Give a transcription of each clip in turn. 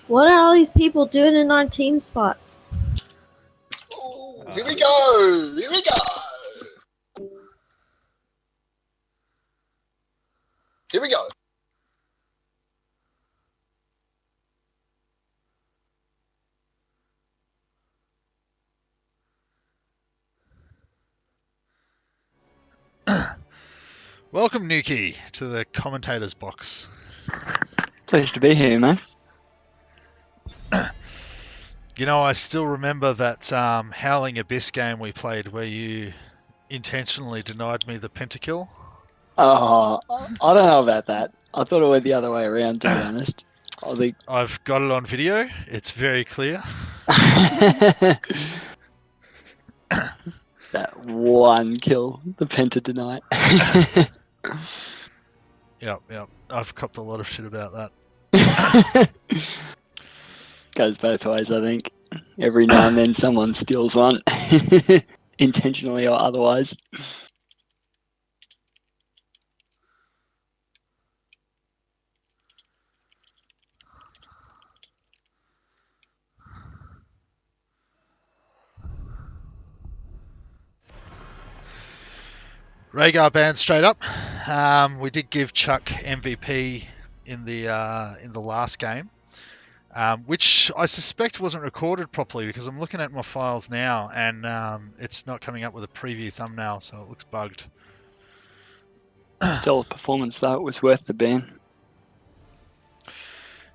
What are all these people doing in our team spots? Oh, here we go! Here we go! Here we go. Welcome, Nuki, to the commentator's box. Pleasure to be here, man. You know, I still remember that Howling Abyss game we played where you intentionally denied me the pentakill. Oh, I don't know about that. I thought it went the other way around, to be honest. I think I've got it on video. It's very clear. that one kill, the penta deny. Yep. I've copped a lot of shit about that. Goes both ways, I think. Every now and then someone steals one, intentionally or otherwise. Rhaegar banned straight up. We did give Chuck MVP in the last game, which I suspect wasn't recorded properly because I'm looking at my files now and it's not coming up with a preview thumbnail, so it looks bugged. Still a performance, though. It was worth the ban.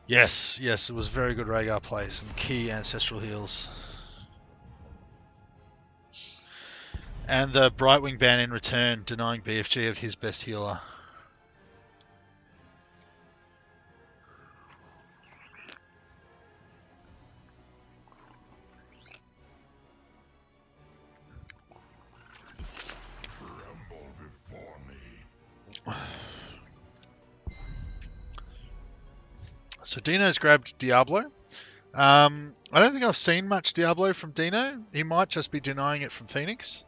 Yes, it was very good Rhaegar play, some key ancestral heals. And the Brightwing ban in return, denying BFG of his best healer. So Dino's grabbed Diablo. I don't think I've seen much Diablo from Dino. He might just be denying it from Phoenix.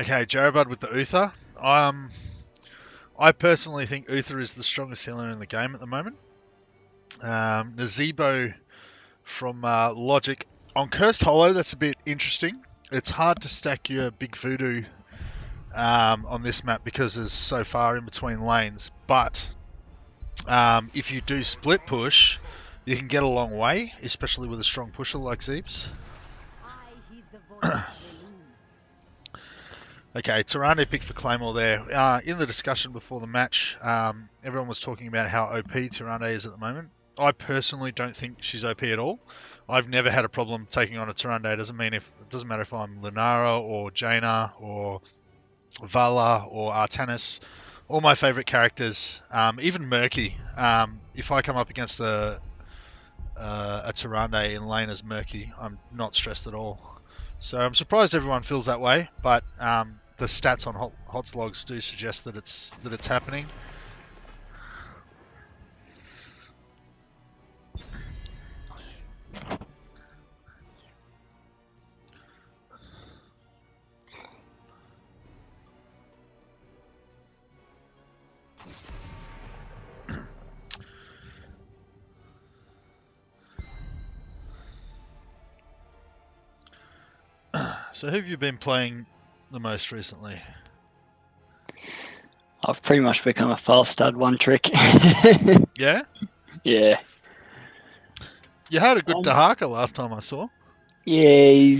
Okay, Jarabud with the Uther. I personally think Uther is the strongest healer in the game at the moment. Nazebo from Logic. On Cursed Hollow, that's a bit interesting. It's hard to stack your big voodoo on this map because there's so far in between lanes. But if you do split push, you can get a long way, especially with a strong pusher like Zeebs. Okay, Tyrande picked for Claymore there. In the discussion before the match, everyone was talking about how OP Tyrande is at the moment. I personally don't think she's OP at all. I've never had a problem taking on a Tyrande. It doesn't matter if I'm Lunara or Jaina or Vala or Artanis. All my favourite characters, even Murky. If I come up against a Tyrande in lane as Murky, I'm not stressed at all. So I'm surprised everyone feels that way, but the stats on HOTS logs do suggest that it's happening. So who have you been playing the most recently? I've pretty much become a false stud one trick. Yeah? Yeah. You had a good Dahaka last time I saw. Yeah,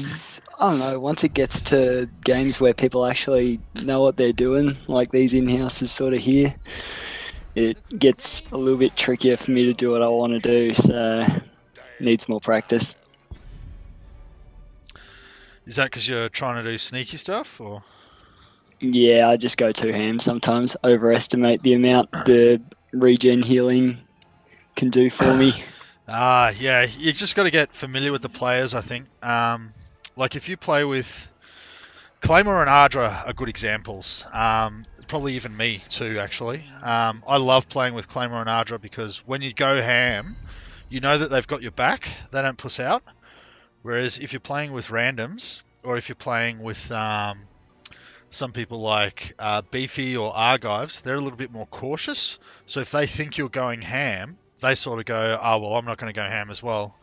I don't know, once it gets to games where people actually know what they're doing, like these in-houses sort of here, it gets a little bit trickier for me to do what I want to do, so needs more practice. Is that because you're trying to do sneaky stuff, or? Yeah, I just go too ham sometimes, overestimate the amount the regen healing can do for me. Yeah, you just got to get familiar with the players, I think. Like if you play with Claymore and Ardra are good examples. Probably even me too, actually. I love playing with Claymore and Ardra because when you go ham, you know that they've got your back. They don't puss out. Whereas if you're playing with randoms, or if you're playing with some people like Beefy or Argives, they're a little bit more cautious. So if they think you're going ham, they sort of go, oh, well, I'm not going to go ham as well.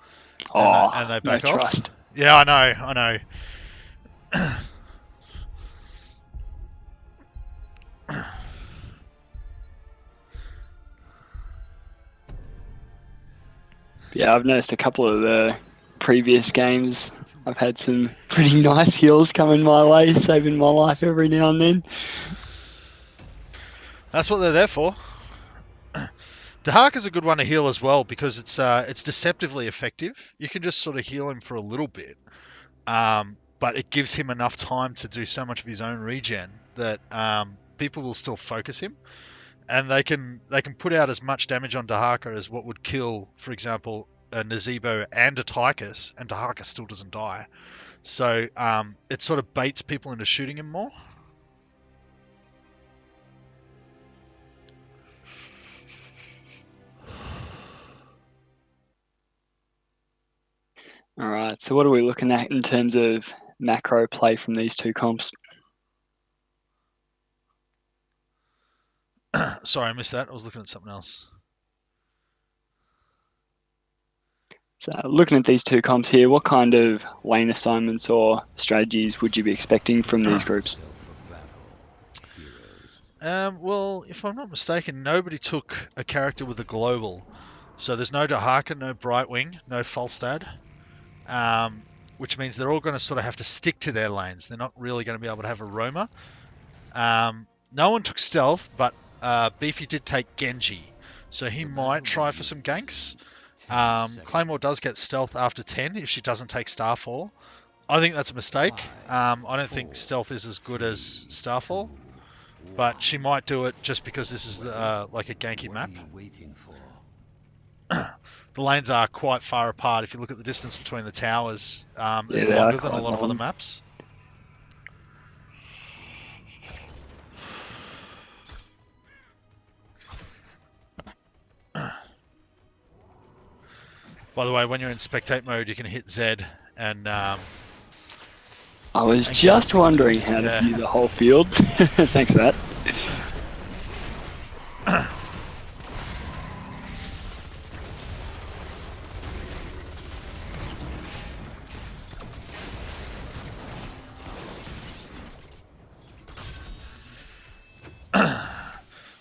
And they back no off. trust. Yeah, I know. Yeah, I've noticed a couple of the previous games. I've had some pretty nice heals coming my way, saving my life every now and then. That's what they're there for. Dahak is a good one to heal as well because it's deceptively effective. You can just sort of heal him for a little bit, but it gives him enough time to do so much of his own regen that people will still focus him, and they can put out as much damage on Dahaka as what would kill, for example, a Nazebo and a Tychus, and Dahaka still doesn't die. So it sort of baits people into shooting him more. All right, so what are we looking at in terms of macro play from these two comps? Sorry, I missed that. I was looking at something else. So looking at these two comps here, what kind of lane assignments or strategies would you be expecting from these groups? Well, if I'm not mistaken, nobody took a character with a global. So there's no Dahaka, no Brightwing, no Falstad, which means they're all going to sort of have to stick to their lanes. They're not really going to be able to have a roamer. No one took stealth, but Beefy did take Genji, so he might try for some ganks. Claymore does get stealth after 10 if she doesn't take Starfall. I think that's a mistake. I don't think stealth is as good as Starfall, but she might do it just because this is like a ganky map. The lanes are quite far apart. If you look at the distance between the towers, it's longer than a lot of other maps. By the way, when you're in spectate mode, you can hit Z and... I was just wondering how to view the whole field. Thanks for that.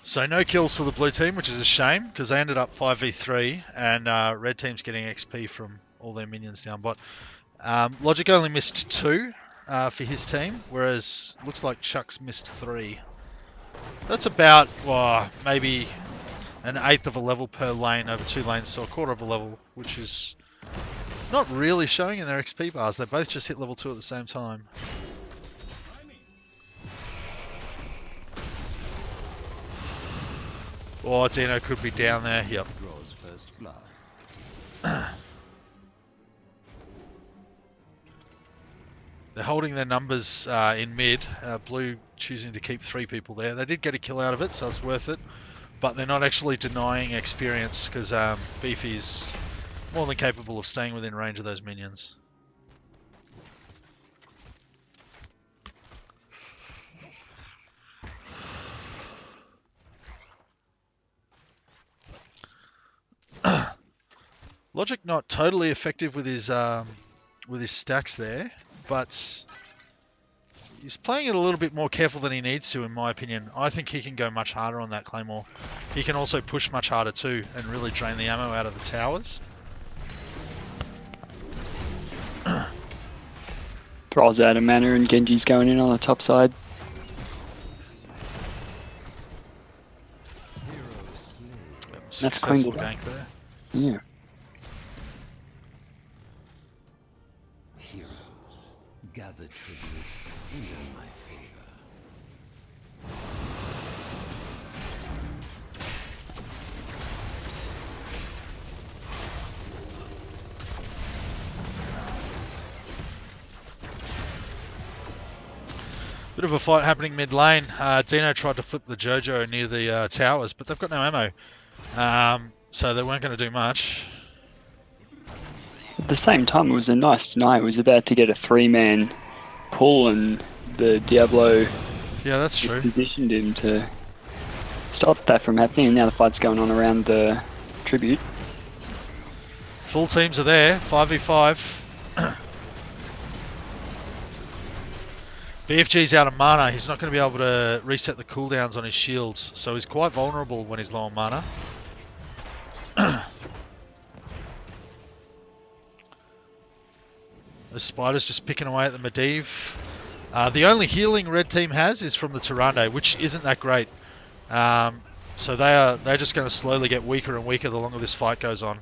So no kills for the blue team, which is a shame because they ended up 5v3 and red team's getting XP from all their minions down bot. Logic only missed 2 for his team, whereas looks like Chuck's missed 3. That's about maybe an eighth of a level per lane over 2 lanes, so a quarter of a level, which is not really showing in their XP bars. They both just hit level 2 at the same time. Oh, Dino could be down there. Yep. They're holding their numbers in mid. Blue choosing to keep 3 people there. They did get a kill out of it, so it's worth it. But they're not actually denying experience because Beefy's more than capable of staying within range of those minions. Logic not totally effective with his stacks there, but he's playing it a little bit more careful than he needs to, in my opinion. I think he can go much harder on that Claymore. He can also push much harder too, and really drain the ammo out of the towers. Thrall's out of mana and Genji's going in on the top side. That's clean. Gank there. Yeah. Gather tribute in my favor. Bit of a fight happening mid lane. Dino tried to flip the Jojo near the towers, but they've got no ammo. So they weren't going to do much. At the same time, it was a nice deny. It was about to get a 3-man pull, and the Diablo Yeah, that's just true. positioned him to stop that from happening, and now the fight's going on around the tribute. Full teams are there, 5v5. BFG's out of mana. He's not going to be able to reset the cooldowns on his shields, so he's quite vulnerable when he's low on mana. The Spider's just picking away at the Medivh. The only healing red team has is from the Tyrande, which isn't that great. So they're just going to slowly get weaker and weaker the longer this fight goes on.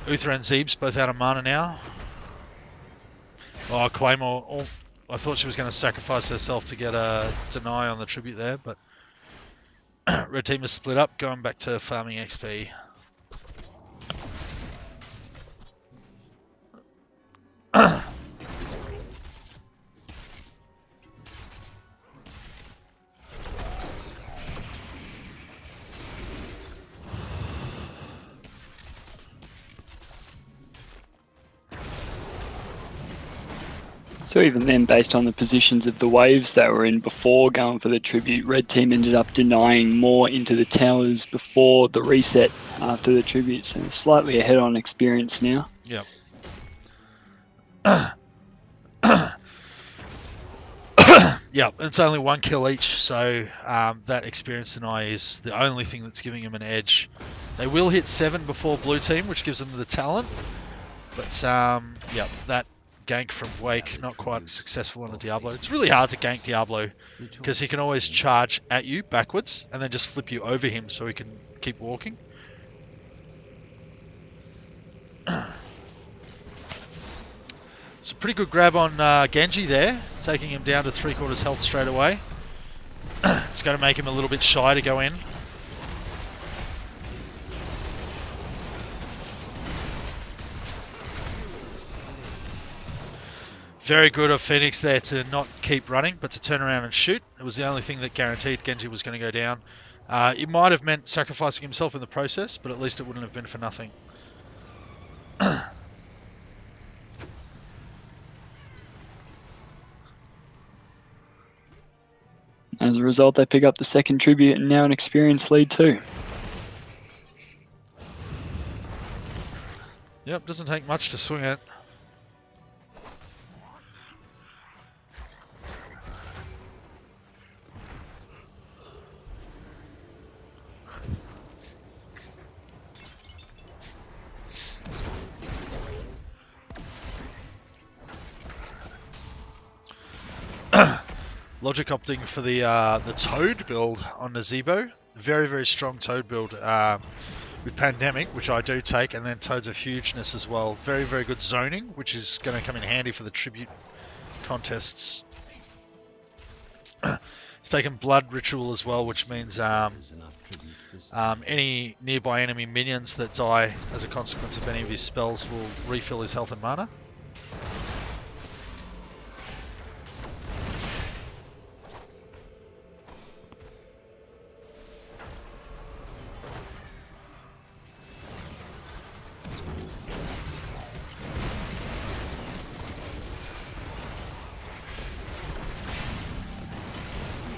Uther and Zeeb's both out of mana now. Oh, Claymore. Oh, I thought she was going to sacrifice herself to get a deny on the tribute there, but red team is split up, going back to farming XP. So even then, based on the positions of the waves they were in before going for the tribute, red team ended up denying more into the towers before the reset after the tribute, so slightly ahead on experience now. Yep. Yeah, it's only 1 kill each, so that experience deny is the only thing that's giving him an edge. They will hit 7 before blue team, which gives them the talent, but yeah, that gank from Wake, not quite successful on a Diablo. It's really hard to gank Diablo because he can always charge at you backwards and then just flip you over him so he can keep walking. It's a pretty good grab on Genji there, taking him down to 3/4 health straight away. It's going to make him a little bit shy to go in. Very good of Phoenix there to not keep running, but to turn around and shoot. It was the only thing that guaranteed Genji was going to go down. It might have meant sacrificing himself in the process, but at least it wouldn't have been for nothing. As a result, they pick up the second tribute and now an experience lead too. Yep, doesn't take much to swing it. Logic opting for the Toad build on Nazebo. Very, very strong Toad build with Pandemic, which I do take, and then Toads of Hugeness as well. Very, very good zoning, which is going to come in handy for the tribute contests. It's taken Blood Ritual as well, which means any nearby enemy minions that die as a consequence of any of his spells will refill his health and mana.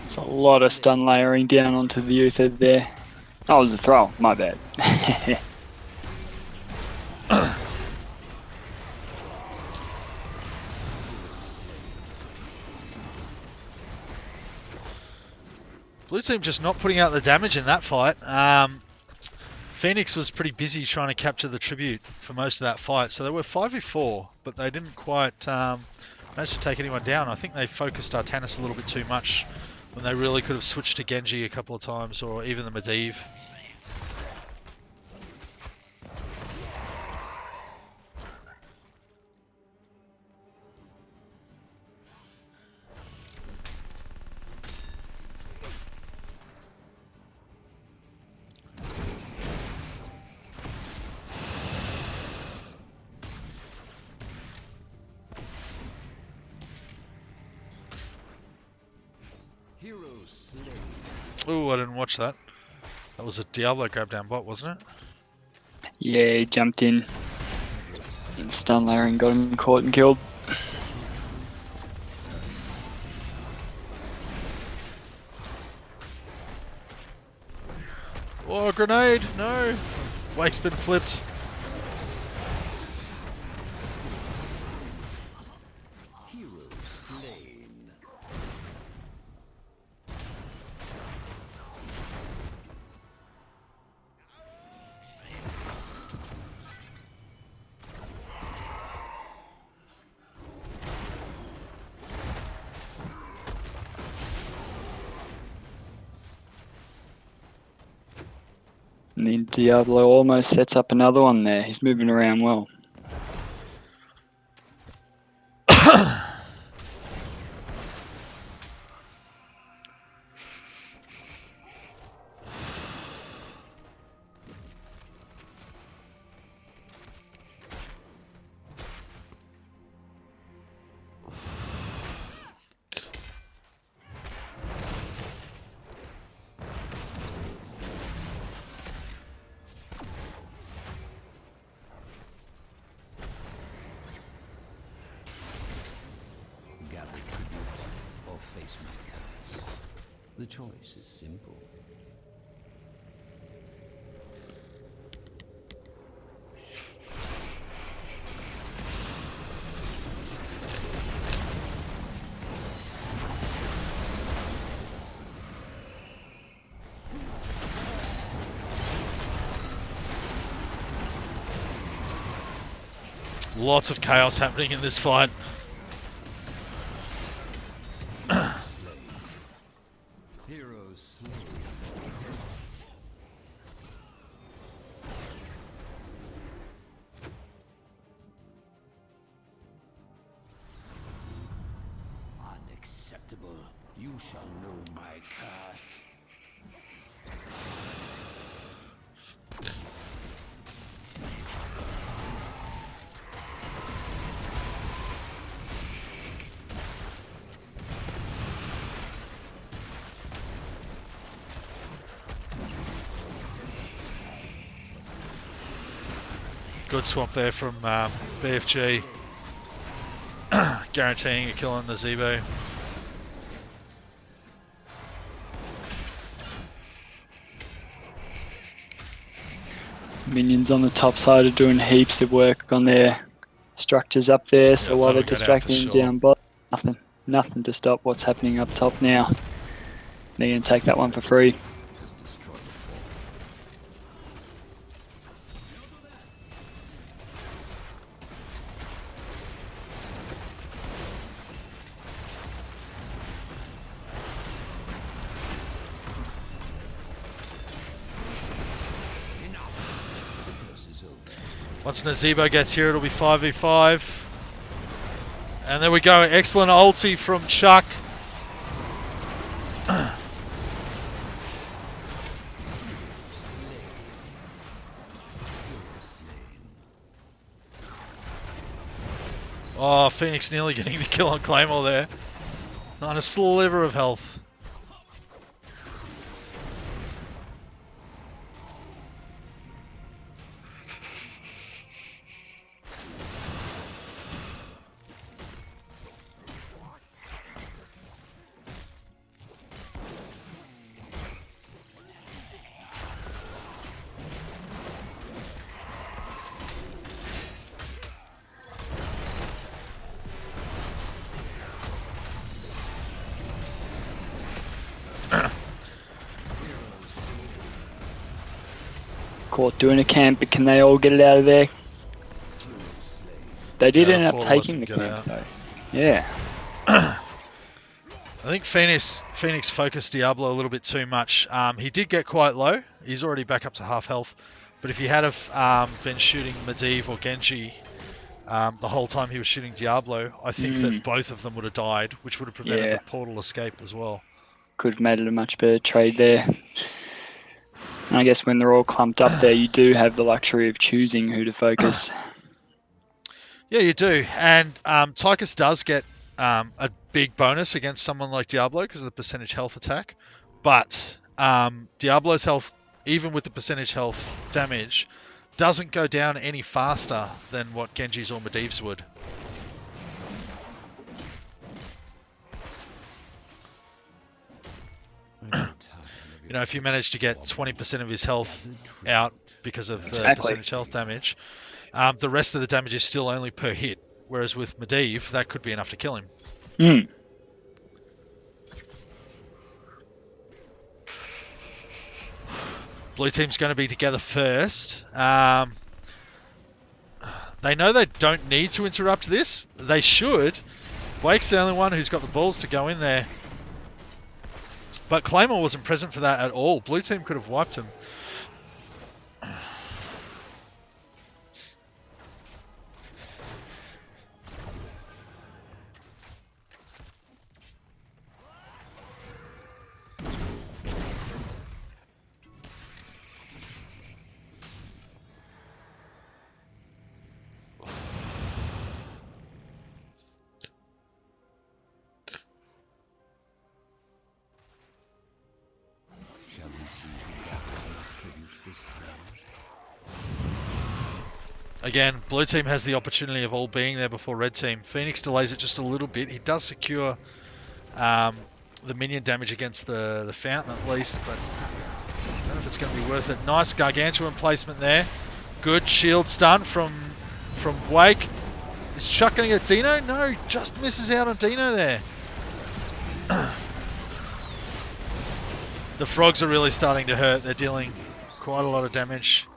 It's a lot of stun layering down onto the Uther there. Oh, it was a throw, my bad. Blue team just not putting out the damage in that fight. Phoenix was pretty busy trying to capture the tribute for most of that fight, so they were 5v4, but they didn't quite manage to take anyone down. I think they focused Artanis a little bit too much when they really could have switched to Genji a couple of times, or even the Medivh. Hero slain. Oh, I didn't watch that. That was a Diablo grab down bot, wasn't it? Yeah, he jumped in and stun layer and got him caught and killed. Oh, grenade! No! Wake's been flipped. Hero slain. And then Diablo almost sets up another one there. He's moving around well. Gather tribute or face my curse. The choice is simple. Lots of chaos happening in this fight. Hero slain. Unacceptable. You shall know my curse. Good swap there from BFG. Guaranteeing a kill on the Zebo. Minions on the top side are doing heaps of work on their structures up there, so Yeah, while they're that'll go down distracting for him sure. down bottom, nothing to stop what's happening up top now. They're going to take that one for free. Destroy the fort. Enough. The curse is over. Once Nazebo gets here, it'll be 5v5. And there we go. Excellent ulti from Chuck. Oh, Phoenix nearly getting the kill on Claymore there. On a sliver of health. Caught doing a camp, but can they all get it out of there? They did Yeah, end up Portal lets taking the them get camp out. though. Yeah. I think Phoenix focused Diablo a little bit too much. He did get quite low. He's already back up to half health. But if he had have been shooting Medivh or Genji the whole time he was shooting Diablo, I think that both of them would have died, which would have prevented Yeah. the portal escape as well. Could have made it a much better trade there. And I guess when they're all clumped up there, you do have the luxury of choosing who to focus. Yeah, you do. And Tychus does get a big bonus against someone like Diablo because of the percentage health attack. But Diablo's health, even with the percentage health damage, doesn't go down any faster than what Genji's or Medivh's would. You know, if you manage to get 20% of his health out because of the percentage health damage, the rest of the damage is still only per hit. Whereas with Medivh, that could be enough to kill him. Mm. Blue team's going to be together first. They know they don't need to interrupt this. They should. Blake's the only one who's got the balls to go in there. But Claymore wasn't present for that at all. Blue team could have wiped him. Again, blue team has the opportunity of all being there before red team. Phoenix delays it just a little bit. He does secure the minion damage against the fountain at least, but I don't know if it's going to be worth it. Nice gargantuan placement there. Good shield stun from Wake. Is Chuck going to get Dino? No, just misses out on Dino there. The frogs are really starting to hurt. They're dealing quite a lot of damage.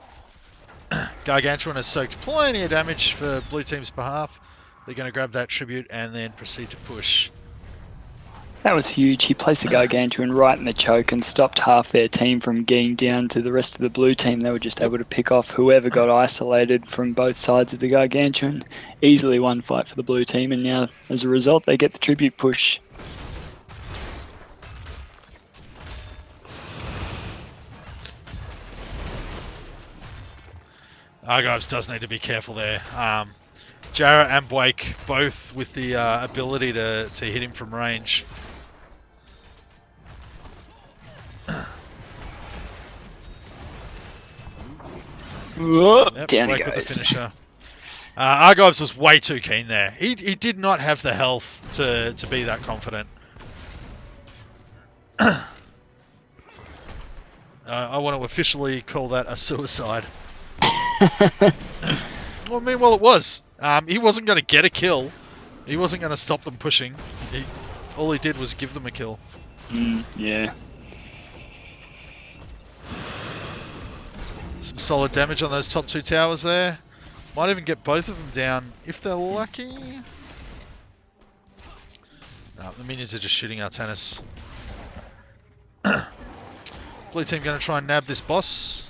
Gargantuan has soaked plenty of damage for blue team's behalf. They're going to grab that tribute and then proceed to push. That was huge. He placed the Gargantuan right in the choke and stopped half their team from getting down to the rest of the blue team. They were just able to pick off whoever got isolated from both sides of the Gargantuan. Easily one fight for the blue team, and now as a result they get the tribute push. Argives does need to be careful there. Jarrah and Wake both with the ability to hit him from range. Whoop, Yep, down he Wake with the goes. finisher. Argives was way too keen there. He did not have the health to be that confident. I want to officially call that a suicide. Well, I mean, well, it was. He wasn't going to get a kill. He wasn't going to stop them pushing. All he did was give them a kill. Yeah. Some solid damage on those top two towers there. Might even get both of them down if they're lucky. No, the minions are just shooting Artanis. Blue team going to try and nab this boss.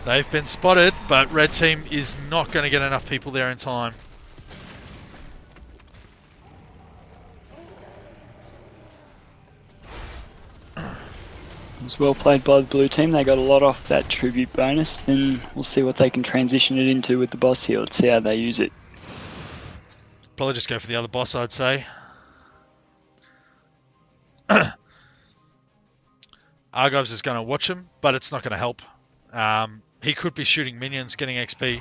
They've been spotted, but red team is not going to get enough people there in time. It was well played by the blue team. They got a lot off that tribute bonus, and we'll see what they can transition it into with the boss here. Let's see how they use it. Probably just go for the other boss, I'd say. Argives is going to watch him, but it's not going to help. He could be shooting minions, getting XP.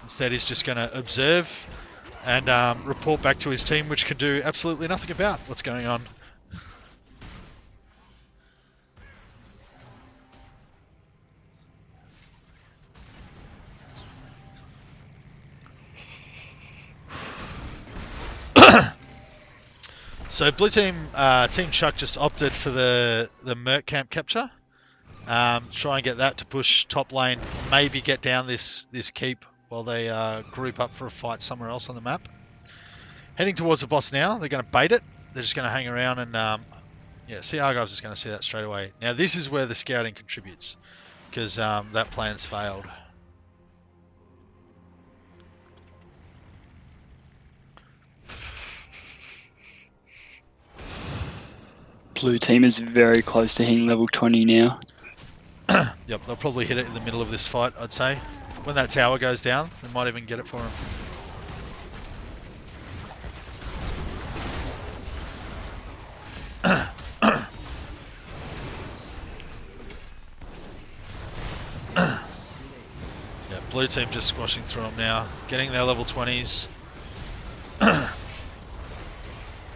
Instead, he's just going to observe and report back to his team, which can do absolutely nothing about what's going on. So blue team, Team Chuck just opted for the Merc camp capture. Try and get that to push top lane, maybe get down this keep while they group up for a fight somewhere else on the map. Heading towards the boss now. They're going to bait it. They're just going to hang around and yeah, see Argives is going to see that straight away. Now this is where the scouting contributes because that plan's failed. Blue team is very close to hitting level 20 now. Yep, they'll probably hit it in the middle of this fight, I'd say. When that tower goes down, they might even get it for him. Yeah, blue team just squashing through them now, getting their level 20s.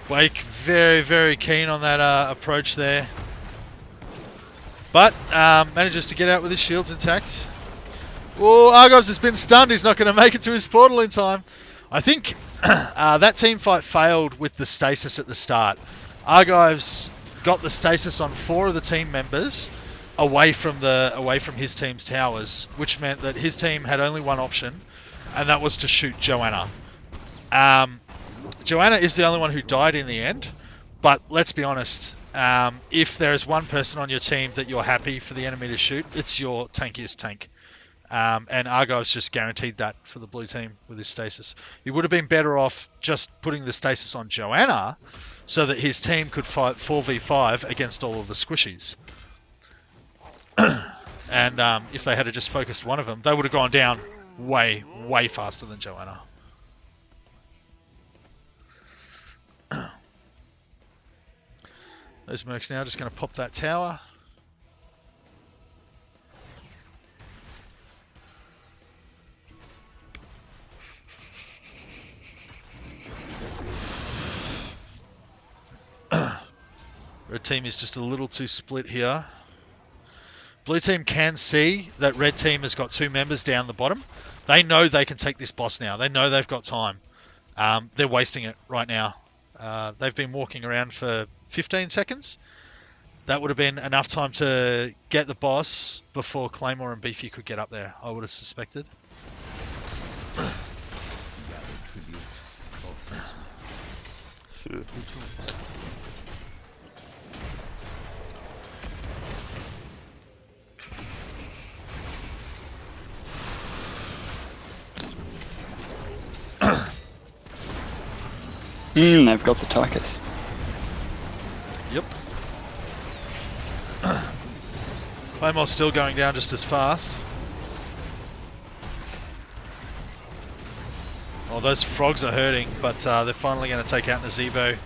Wake very, very keen on that approach there. But manages to get out with his shields intact. Oh, Argos has been stunned. He's not going to make it to his portal in time. I think that team fight failed with the stasis at the start. Argives got the stasis on 4 of the team members away from his team's towers, which meant that his team had only one option, and that was to shoot Joanna. Joanna is the only one who died in the end, but let's be honest, if there is one person on your team that you're happy for the enemy to shoot, it's your tankiest tank. And Argive's just guaranteed that for the blue team with his stasis. He would have been better off just putting the stasis on Joanna so that his team could fight 4v5 against all of the squishies. And if they had just focused one of them, they would have gone down way, way faster than Joanna. Those mercs now just going to pop that tower. Red team is just a little too split here. Blue team can see that red team has got 2 members down the bottom. They know they can take this boss now. They know they've got time. They're wasting it right now. They've been walking around for 15 seconds. That would have been enough time to get the boss before Claymore and Beefy could get up there, I would have suspected. They've got the Tychus. Yep. Claymore's still going down just as fast. Oh, those frogs are hurting, but they're finally going to take out Nazebo.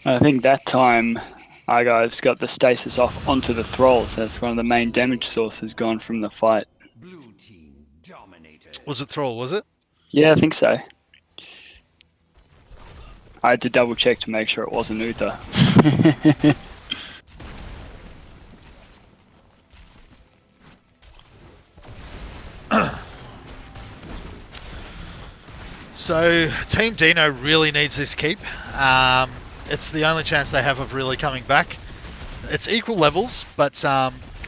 I think that time Argive's got the stasis off onto the Thrall, so that's one of the main damage sources gone from the fight. Blue team dominated. Was it Thrall, was it? Yeah, I think so. I had to double check to make sure it wasn't Uther. So, Team Dino really needs this keep. It's the only chance they have of really coming back. It's equal levels, but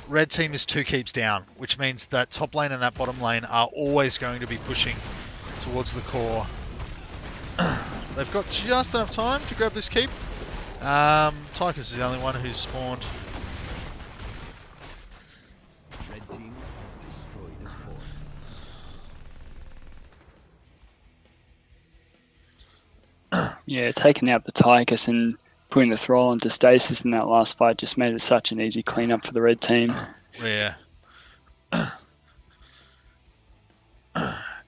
red team is 2 keeps down, which means that top lane and that bottom lane are always going to be pushing towards the core. They've got just enough time to grab this keep. Tychus is the only one who's spawned. Red team has destroyed a fort. Yeah, taking out the Tychus and putting the Thrall into stasis in that last fight just made it such an easy cleanup for the red team. Yeah.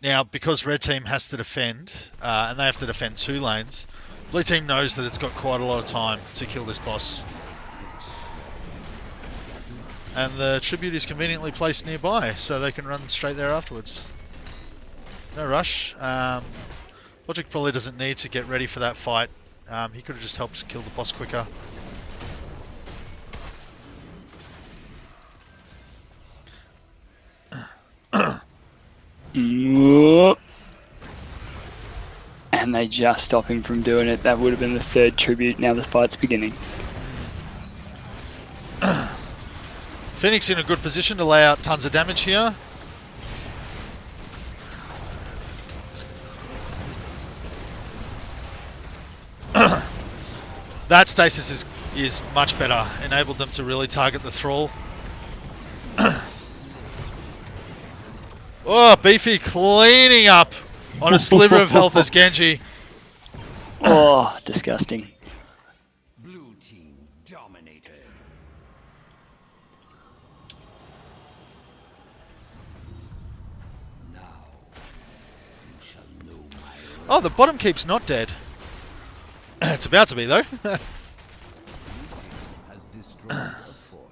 Now, because red team has to defend, and they have to defend 2 lanes, blue team knows that it's got quite a lot of time to kill this boss. And the tribute is conveniently placed nearby, so they can run straight there afterwards. No rush. Logic probably doesn't need to get ready for that fight. He could have just helped kill the boss quicker. And they just stop him from doing it. That would have been the 3rd tribute. Now the fight's beginning. Phoenix in a good position to lay out tons of damage here. That stasis is much better. Enabled them to really target the Thrall. Oh, Beefy cleaning up on a sliver of health as Genji. Oh, disgusting. Blue team dominated. Now you shall know my Oh, the bottom keep's not dead. It's about to be, though. has destroyed a fort.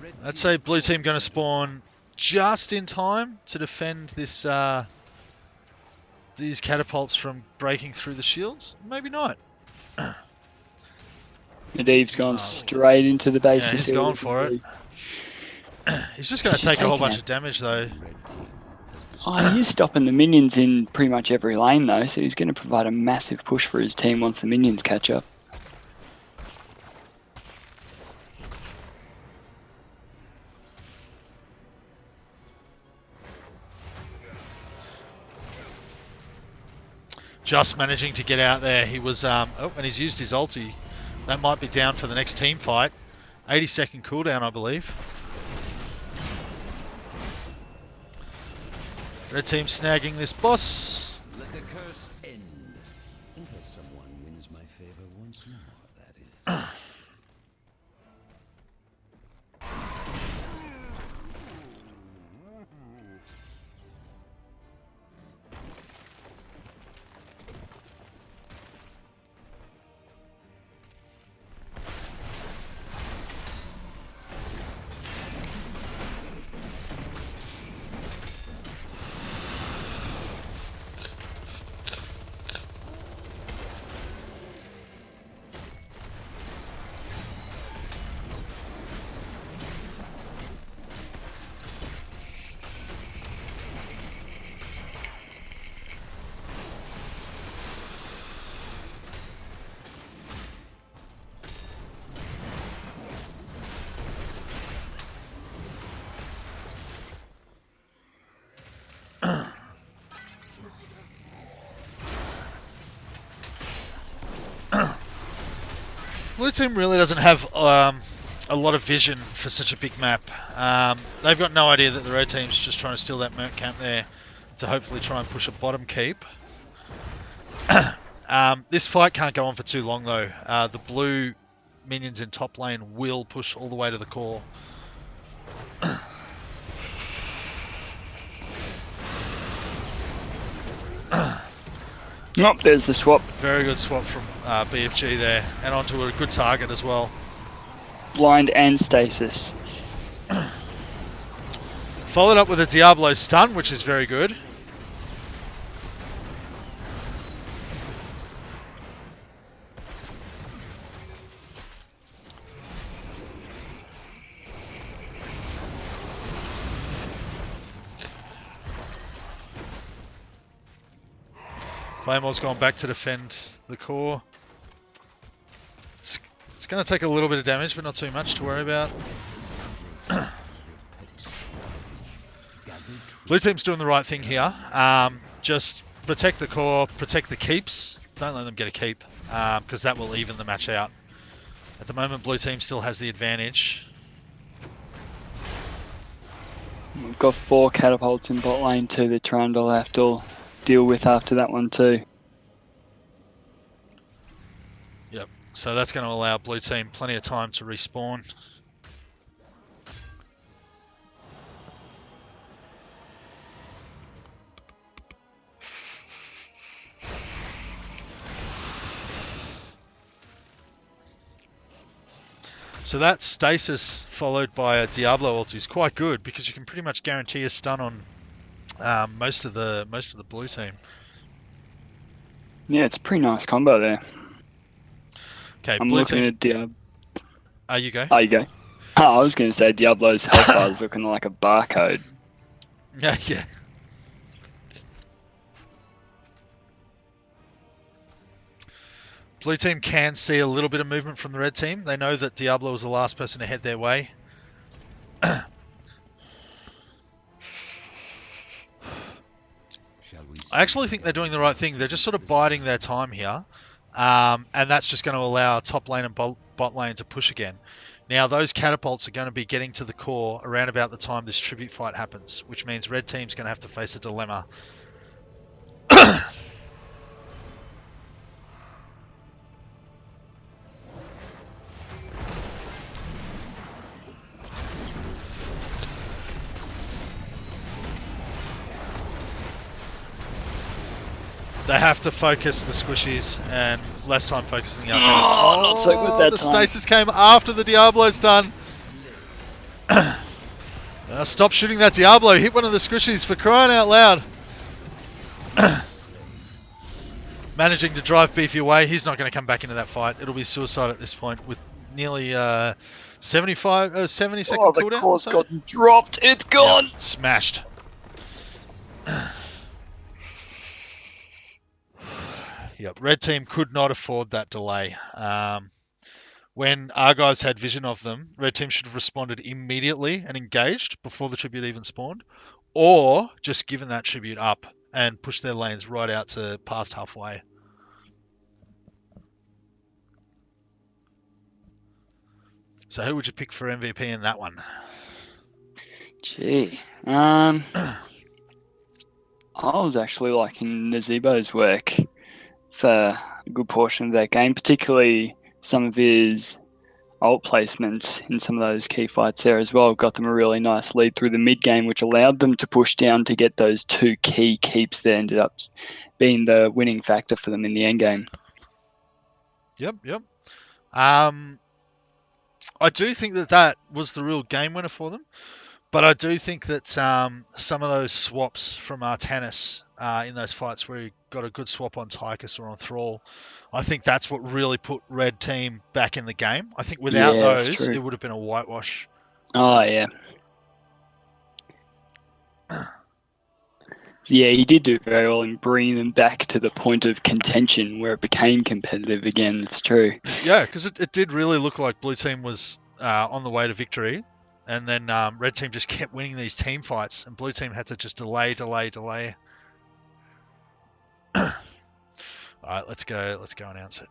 Red I'd team say blue team going to spawn just in time to defend this these catapults from breaking through the shields. Maybe not. Medivh's gone straight into the base. Yeah, to he's see going what he for can it. do. He's just going to He's just take a whole taking bunch it. of damage, though. red team has Oh, he's stopping the minions in pretty much every lane, though, so he's going to provide a massive push for his team once the minions catch up. Just managing to get out there. He was, oh, and he's used his ulti. That might be down for the next team fight. 80-second cooldown, I believe. Red team snagging this boss. let the curse end. Until someone wins my favor once more, that is. Blue team really doesn't have a lot of vision for such a big map. They've got no idea that the red team's just trying to steal that merc camp there to hopefully try and push a bottom keep. This fight can't go on for too long, though. The blue minions in top lane will push all the way to the core. Oh, there's the swap. Very good swap from BFG there, and onto a good target as well. Blind and stasis. Followed up with a Diablo stun, which is very good. Claymore's gone back to defend the core. It's going to take a little bit of damage, but not too much to worry about. Blue team's doing the right thing here. Just protect the core, protect the keeps. Don't let them get a keep, because that will even the match out. At the moment, blue team still has the advantage. We've got 4 catapults in bot lane too that Trundle have to deal with after that one too. Yep. So that's going to allow blue team plenty of time to respawn. So that stasis followed by a Diablo ulti is quite good because you can pretty much guarantee a stun on most of the blue team. Yeah, it's a pretty nice combo there. Okay, I'm blue looking team. at Diablo. You go. Oh, you go. Oh, I was going to say Diablo's health bar is looking like a barcode. Yeah, yeah. Blue team can see a little bit of movement from the red team. They know that Diablo was the last person to head their way. Shall we I actually think they're doing the right thing. They're just sort of biding their time here. And that's just going to allow top lane and bot lane to push again. Now, those catapults are going to be getting to the core around about the time this tribute fight happens, which means red team's going to have to face a dilemma. They have to focus the squishies and less time focusing the Artemis. Oh, not so good that the time. stasis came after the Diablo's done. Stop shooting that Diablo. Hit one of the squishies for crying out loud. Managing to drive Beefy away. He's not going to come back into that fight. It'll be suicide at this point with nearly 70 second cooldown. The core's gotten dropped. It's gone. Yep, smashed. Yep, red team could not afford that delay. When our guys had vision of them, red team should have responded immediately and engaged before the tribute even spawned, or just given that tribute up and pushed their lanes right out to past halfway. So who would you pick for MVP in that one? Gee, I was actually liking Nazebo's work for a good portion of that game, particularly some of his ult placements in some of those key fights there as well. Got them a really nice lead through the mid game, which allowed them to push down to get those 2 key keeps that ended up being the winning factor for them in the end game. Yep. I do think that was the real game winner for them. But I do think that some of those swaps from Artanis in those fights where he got a good swap on Tychus or on Thrall, I think that's what really put red team back in the game. I think without those, it would have been a whitewash. Oh, yeah. Yeah, he did do very well in bringing them back to the point of contention where it became competitive again. It's true. Yeah, because it did really look like blue team was on the way to victory. And then red team just kept winning these team fights, and blue team had to just delay. All right, let's go announce it.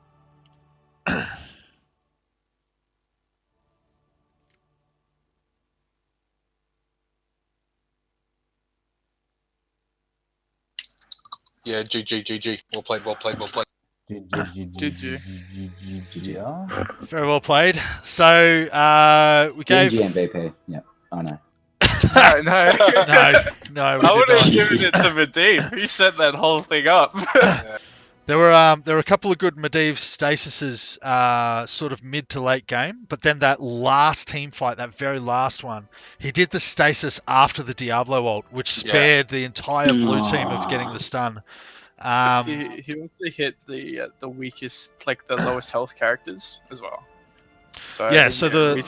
Yeah, GG. Well played. Yeah. Very well played. So we gave MVP. Yeah. Oh no. No. I would have given it to Medivh. He set that whole thing up. There were a couple of good Medivh stasises sort of mid to late game, but then that last team fight, that very last one, he did the stasis after the Diablo ult, which spared the entire blue team of getting the stun. He also hit the weakest, like the lowest health characters as well. So yeah, so the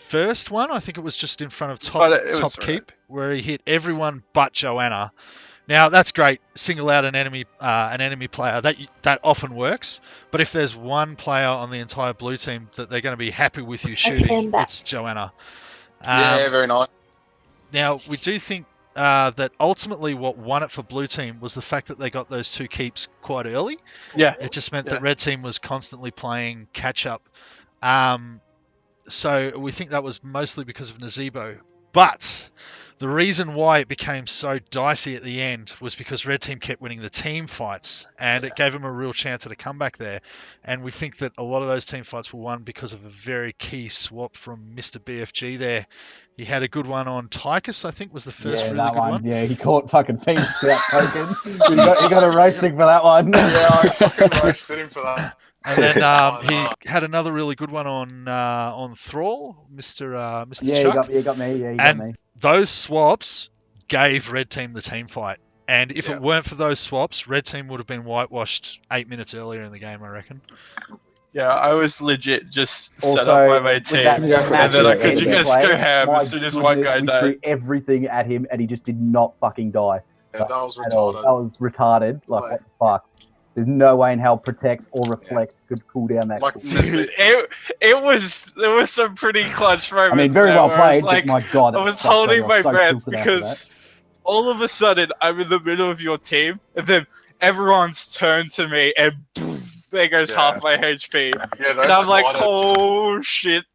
first one, I think it was just in front of top keep, where he hit everyone but Joanna. Now that's great. Single out an enemy player. That often works. But if there's one player on the entire blue team that they're going to be happy with you shooting, it's Joanna. Yeah, very nice. Now we do think that ultimately what won it for blue team was the fact that they got those 2 keeps quite early. Yeah. It just meant that red team was constantly playing catch up. So we think that was mostly because of Nazebo. But the reason why it became so dicey at the end was because red team kept winning the team fights, and it gave them a real chance at a comeback there. And we think that a lot of those team fights were won because of a very key swap from Mr. BFG there. He had a good one on Tychus, I think was the first really good one. Yeah, he caught fucking teams for that token. he got a roasting for that one. Yeah, I fucking roasted him for that. And then he had another really good one on Thrall, Mr. Chuck. He got me. Yeah, he got me. Those swaps gave red team the team fight. And if it weren't for those swaps, red team would have been whitewashed 8 minutes earlier in the game, I reckon. Yeah, I was legit just set up by my team, and then I could just go ham as soon as one guy died. We threw everything at him, and he just did not fucking die. Yeah, that was retarded. That was retarded. Like, what the fuck? There's no way in hell Protect or Reflect could cool down that. There was some pretty clutch moments. I mean, very well played. Like, my God, I was holding my breath because all of a sudden I'm in the middle of your team, and then everyone's turned to me, and boom, there goes half my HP. Yeah, and I'm like, oh shit.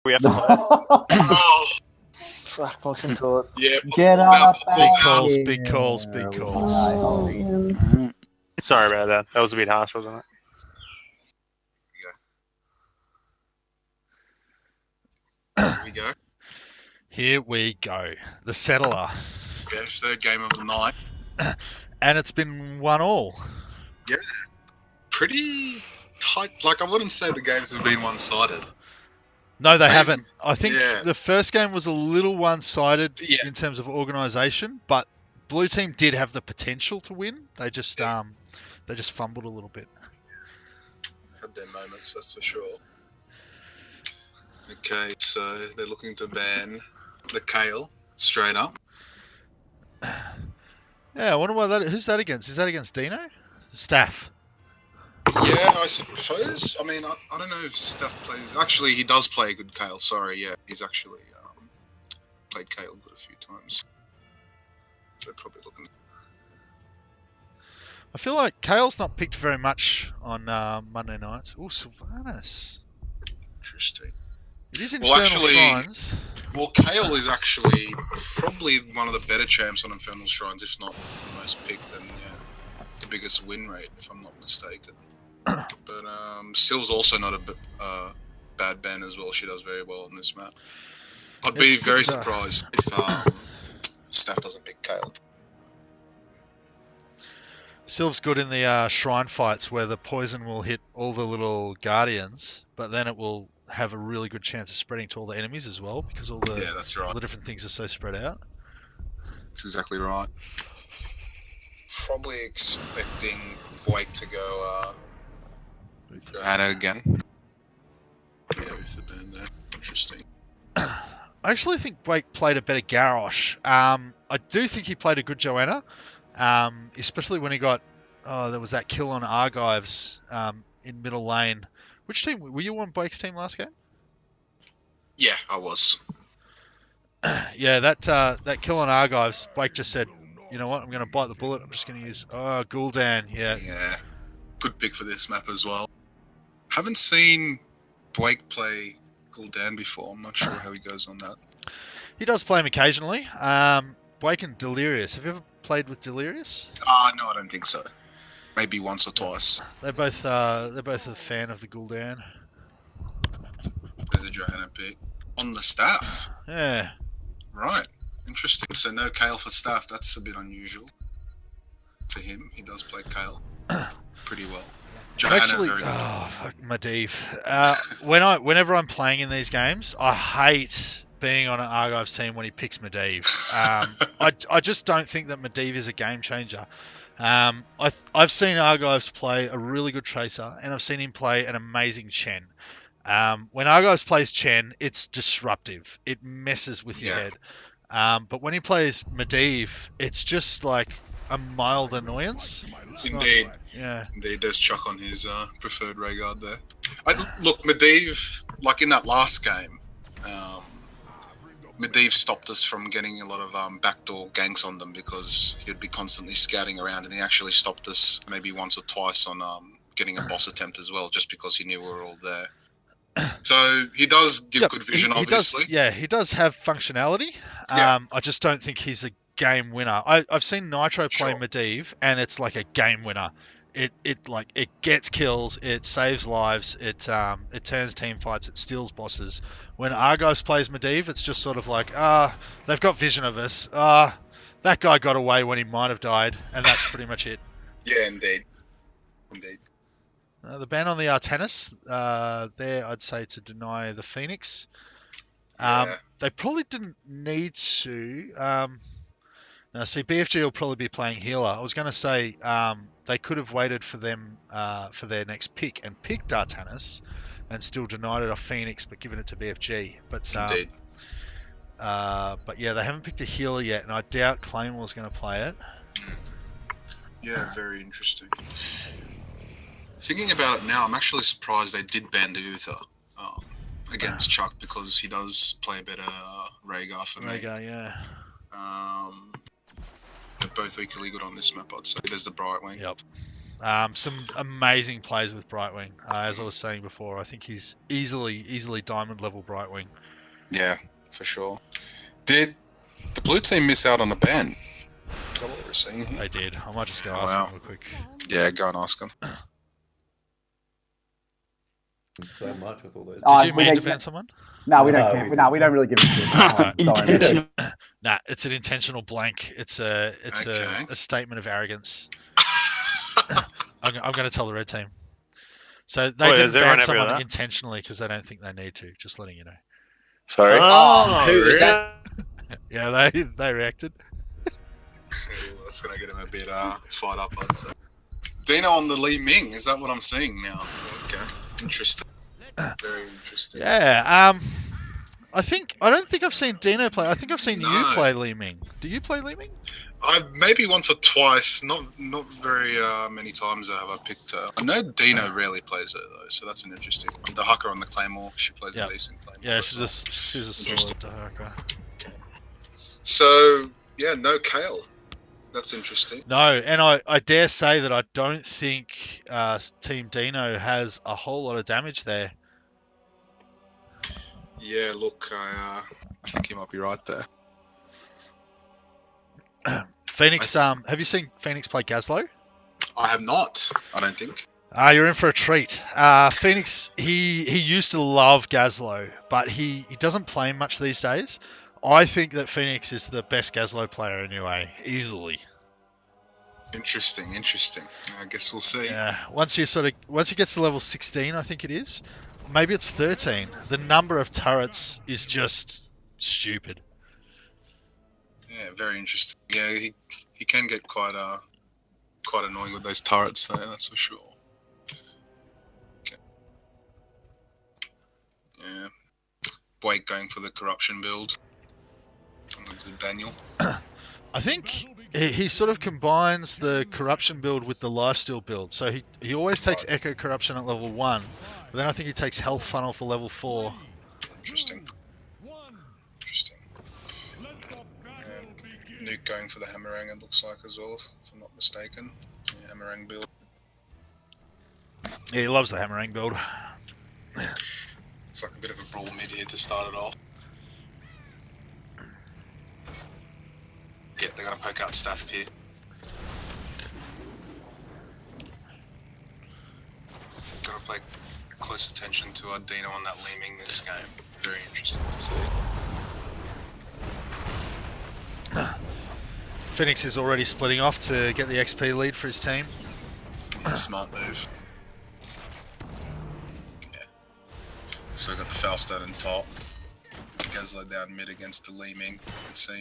We have to play. Oh, Fuck, listen to it. yeah. Get Now, up. Big out calls, here. big calls, big calls. Oh, man. Sorry about that. That was a bit harsh, wasn't it? Here we go. Here we go. The settler. Yeah, third game of the night. And it's been 1-1. Pretty tight. Like, I wouldn't say the games have been one-sided. No, they Maybe- haven't. I think yeah. the first game was a little one-sided Yeah. in terms of organisation, but blue team did have the potential to win. They just fumbled a little bit. Had their moments, that's for sure. Okay, so they're looking to ban the Kale straight up. Yeah, I wonder why that. Who's that against? Is that against Dino? Staff. Yeah, I suppose. I mean, I don't know if Steph plays. Actually, he does play a good Kale. Sorry, yeah, he's actually played Kale good a few times. So probably looking. I feel like Kale's not picked very much on Monday nights. Oh, Sylvanas. Interesting. It is Well, Infernal Shrines. Well, Kale is actually probably one of the better champs on Infernal Shrines, if not the most picked, and yeah, the biggest win rate, if I'm not mistaken. But Syl's also not a bad ban as well. She does very well on this map. I'd be It's very good, surprised if Staff doesn't pick Kale. Sylv's good in the shrine fights where the poison will hit all the little guardians, but then it will have a really good chance of spreading to all the enemies as well because all the Yeah, that's right. all the different things are so spread out. That's exactly right. Probably expecting Blake to go Johanna again. Yeah, with the ban there. Interesting. I actually think Blake played a better Garrosh. I do think he played a good Joanna, especially when he got there was that kill on Argives in middle lane. Which team were you on? Blake's team last game? Yeah, I was. Yeah, that kill on Argives. Blake just said, "You know what? I'm going to bite the bullet. I'm just going to use Gul'dan." Yeah. Yeah, good pick for this map as well. Haven't seen Blake play Gul'dan before. I'm not sure how he goes on that. He does play him occasionally. Blake and Delirious. Have you ever played with Delirious? No, I don't think so. Maybe once or twice. They're both a fan of the Gul'dan. There's a Johanna pick. On the Staff. Yeah. Right. Interesting. So no Kale for Staff. That's a bit unusual for him. He does play Kale pretty well. Johanna, Actually, very good. fuck Medivh. Whenever I'm playing in these games, I hate being on an Argives team when he picks Medivh. I just don't think that Medivh is a game changer. I've seen Argives play a really good Tracer, and I've seen him play an amazing Chen. When Argives plays Chen, it's disruptive. It messes with your head. But when he plays Medivh, it's just like a mild annoyance. It's Indeed. Indeed, there's Chuck on his preferred Rhaegar there. Look, Medivh, like in that last game, Medivh stopped us from getting a lot of backdoor ganks on them because he'd be constantly scouting around, and he actually stopped us maybe once or twice on getting a boss attempt as well, just because he knew we were all there. So he does give good vision, obviously. He does have functionality. I just don't think he's a game winner. I've seen Nitro play Medivh, and it's like a game winner. It gets kills, it saves lives, it turns team fights, it steals bosses. When Argives plays Medivh, it's just sort of like, they've got vision of us. That guy got away when he might have died, and that's pretty much it. Yeah, indeed. The ban on the Artanis, there I'd say to deny the Phoenix. They probably didn't need to. Now, see, BFG will probably be playing healer. I was going to say they could have waited for them for their next pick and picked Artanis and still denied it off Phoenix, but given it to BFG. But Indeed. But yeah, they haven't picked a healer yet, and I doubt Claymore's going to play it. Yeah, very interesting. Thinking about it now, I'm actually surprised they did ban the Uther against Chuck, because he does play a better Rhaegar for me. Rhaegar, yeah. They're both equally good on this map, I'd say. There's the Brightwing. Yep. Some amazing plays with Brightwing. As I was saying before, I think he's easily diamond level Brightwing. Yeah, for sure. Did the blue team miss out on a ban? Is that what we're seeing here? They did. I might just go Oh, ask wow. him real quick. Yeah, go and ask them. So much with all those. Did you we main don't- defend someone? No, we don't No, care. we No, we don't really give a shit. Sorry. Intentional. Nah, it's an intentional blank. It's a Okay. a statement of arrogance. I'm going to tell the red team. So they Wait, didn't is everyone ban happy with someone that? intentionally because they don't think they need to. Just letting you know. Sorry. Oh, who was that? Yeah, they reacted. That's gonna get him a bit fired up, I'd say. Dino on the Li Ming, is that what I'm seeing now? Okay, interesting. Very interesting. Yeah. I don't think I've seen Dino play. I think I've seen you No. play Li Ming. Do you play Li Ming? I've maybe once or twice, not very many times have I picked her. I know Dino rarely plays her though, so that's an interesting one. The Hucker on the Claymore, she plays Yep. a decent Claymore. Yeah, as she's well. a solid Interesting. Dahaka. So yeah, no Kale. That's interesting. No, and I dare say that I don't think Team Dino has a whole lot of damage there. Yeah, look, I think you might be right there. Phoenix, have you seen Phoenix play Gazlo? I have not. I don't think. You're in for a treat. Phoenix, he used to love Gazlo, but he doesn't play much these days. I think that Phoenix is the best Gazlo player anyway, easily. Interesting. I guess we'll see. Yeah, once he gets to level 16, I think it is. Maybe it's 13. The number of turrets is just stupid. Yeah, very interesting. Yeah, he can get quite annoying with those turrets though, that's for sure. Okay. Yeah. Blake going for the corruption build. On the good Daniel. I think he sort of combines the corruption build with the lifesteal build. So he always takes Echo Corruption at level 1, but then I think he takes Health Funnel for level 4. Interesting. Nuke going for the Hammerang, it looks like as well, if I'm not mistaken. Yeah, Hammerang build. Yeah, he loves the Hammerang build. Looks like a bit of a brawl mid here to start it off. Yeah, they're going to poke out staff here. Got to pay close attention to Dino on that Li Ming this game. Very interesting to see. Phoenix is already splitting off to get the XP lead for his team. Yeah, smart move. Yeah. So we got the Falstad in top. Gazlo down mid against the Li Ming. Let's see.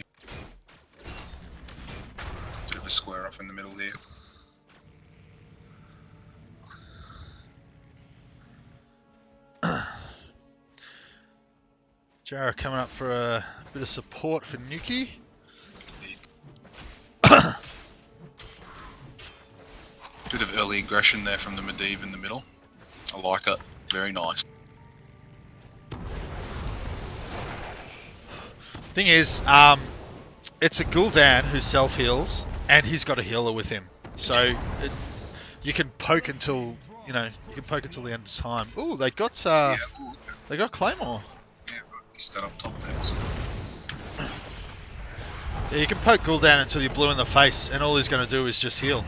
Bit of a square off in the middle here. Jara coming up for a bit of support for Nuki. Bit of early aggression there from the Medivh in the middle. I like it. Very nice. Thing is, it's a Gul'dan who self-heals, and he's got a healer with him. So you can poke until the end of time. Ooh, they got they got Claymore. Yeah, he's still up top there. So. Yeah, you can poke Gul'dan until you're blue in the face, and all he's going to do is just heal.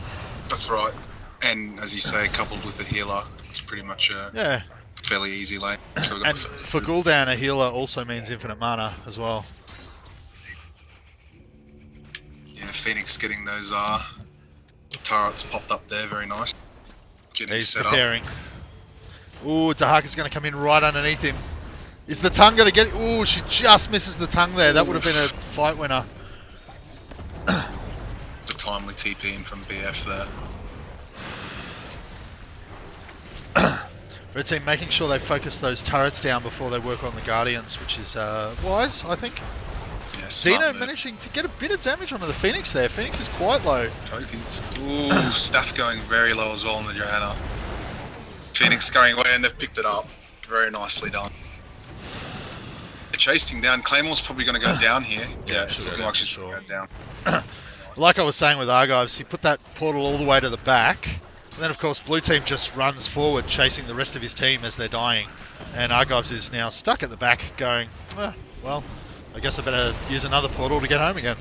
That's right. And as you say, coupled with the healer, it's pretty much a fairly easy lane. So we got And for Gul'dan, a healer also means infinite mana as well. Yeah, Phoenix getting those turrets popped up there, very nice. Getting He's set preparing. Ooh, Dahaka's going to come in right underneath him. Is the tongue going to get it? Ooh, she just misses the tongue there. That would have been a fight winner. up. The timely TP in from BF there. Red team making sure they focus those turrets down before they work on the Guardians, which is wise, I think. Yeah, smart Dino move. managing to get a bit of damage onto the Phoenix there. Phoenix is quite low. Pokers. Ooh, staff going very low as well on the Johanna. Phoenix going away and they've picked it up. Very nicely done. They're chasing down. Claymore's probably going to go down here. Yeah, it's looking like she's going to go down. Like I was saying with Argives, he put that portal all the way to the back. And then, of course, blue team just runs forward, chasing the rest of his team as they're dying. And Argives is now stuck at the back, going, well, I guess I better use another portal to get home again.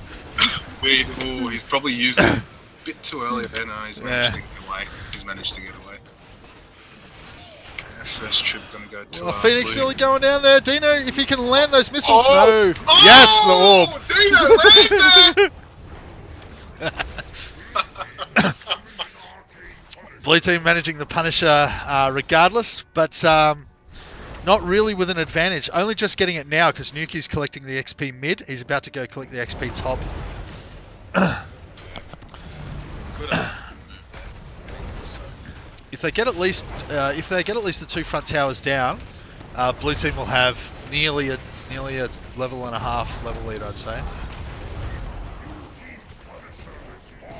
Wait, oh, he's probably used it a bit too early there. No, he's managed to get away. He's managed to get away. First trip gonna go to Phoenix blue. nearly going down there. Dino, if he can land those missiles. Oh! No. Oh! Yes, the orb. Dino landed! Blue team managing the Punisher regardless, but not really with an advantage. Only just getting it now because Nuki's collecting the XP mid. He's about to go collect the XP top. If they get at least the 2 front towers down, blue team will have nearly a level and a half level lead, I'd say.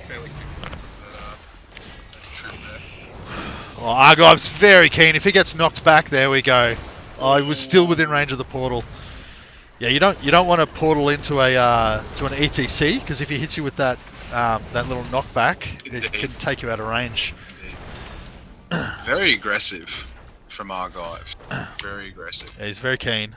Fairly quick. Trip there. Oh, Argive's very keen. If he gets knocked back, there we go. Oh, he was still within range of the portal. Yeah, you don't want to portal into a to an ETC because if he hits you with that little knockback, it can take you out of range. Very aggressive from Argives. Very aggressive. Yeah, he's very keen.